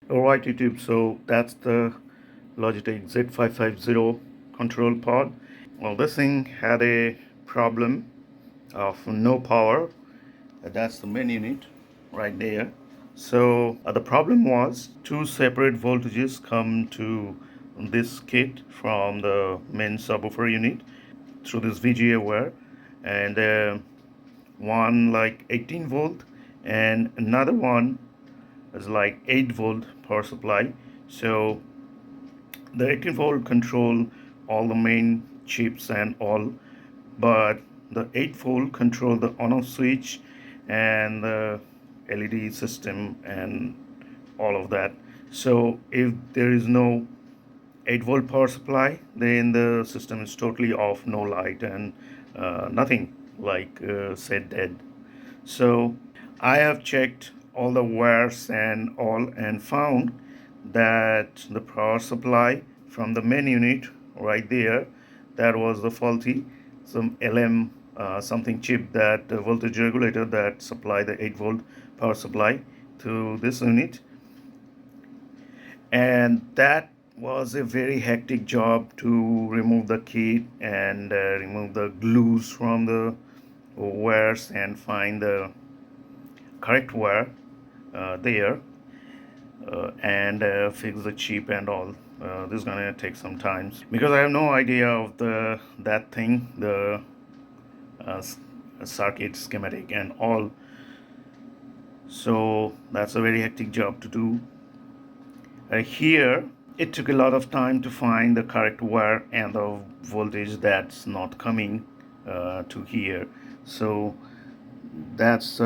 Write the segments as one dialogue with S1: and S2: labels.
S1: Alright YouTube, so that's the Logitech Z550 control pod. Well, this thing had a problem of no power. That's the main unit right there. So the problem was two separate voltages come to this kit from the main subwoofer unit through this VGA wire, and one like 18 volt and another one is like 8 volt power supply. So the 18 volt control all the main chips and all, but the 8 volt control the on off switch and the LED system and all of that. So if there is no 8 volt power supply, then the system is totally off, no light and nothing, like said dead. So I have checked all the wires and all and found that the power supply from the main unit right there, that was the faulty, some LM something chip, that voltage regulator that supply the 8 volt power supply to this unit. And that was a very hectic job to remove the kit and remove the glues from the wires and find the correct wire there and fix the chip and all. This is gonna take some time because I have no idea of that thing, the uh, circuit schematic and all. So that's a very hectic job to do. Here it took a lot of time to find the correct wire and the voltage that's not coming to here. So that's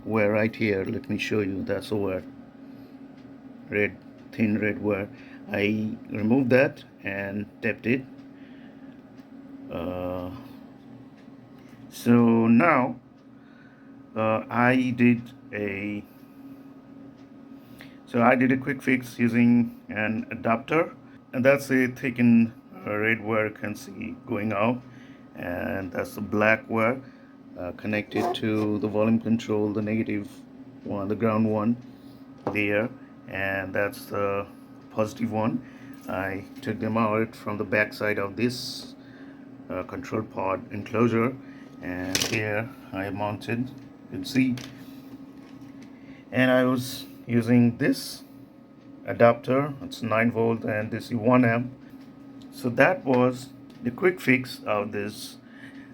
S1: wire right here. Let me show you. That's a wire, red, thin red wire. I removed that and tapped it. So now I did a quick fix using an adapter, and that's a thickened red wire you can see going out, and that's the black wire connected to the volume control, the negative one, the ground one there, and that's the positive one. I took them out from the back side of this control pod enclosure, and here I mounted, you can see, and I was using this adapter. It's 9 volt and this is 1 amp. So that was the quick fix of this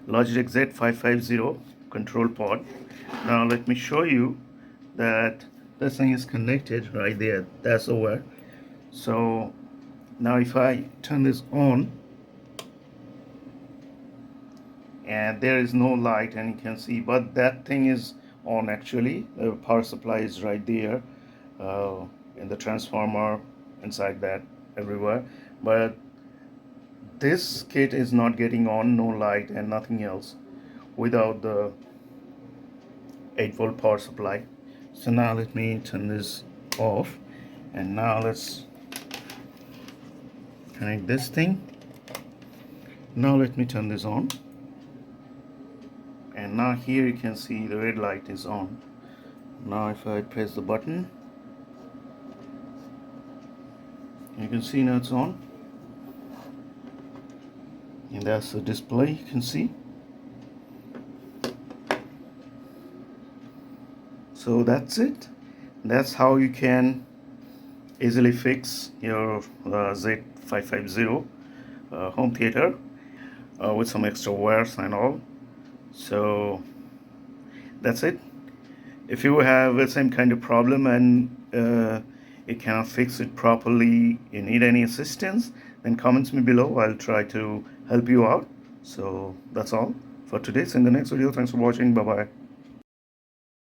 S1: Logitech Z550 control pod. Now let me show you that this thing is connected right there. That's over. So now if I turn this on, and there is no light and you can see, but that thing is on actually. The power supply is right there in the transformer, inside that, everywhere, but this kit is not getting on, no light and nothing else without the 8 volt power supply. So now let me turn this off, and now let's connect this thing. Now let me turn this on, and now here you can see the red light is on. Now if I press the button, you can see now it's on, and that's the display, you can see. So that's it. That's how you can easily fix your Z550 home theater with some extra wires and all. So that's it. If you have the same kind of problem and you cannot fix it properly, you need any assistance, then comments me below. I'll try to help you out. So that's all for today. See you in the next video. Thanks for watching. Bye bye.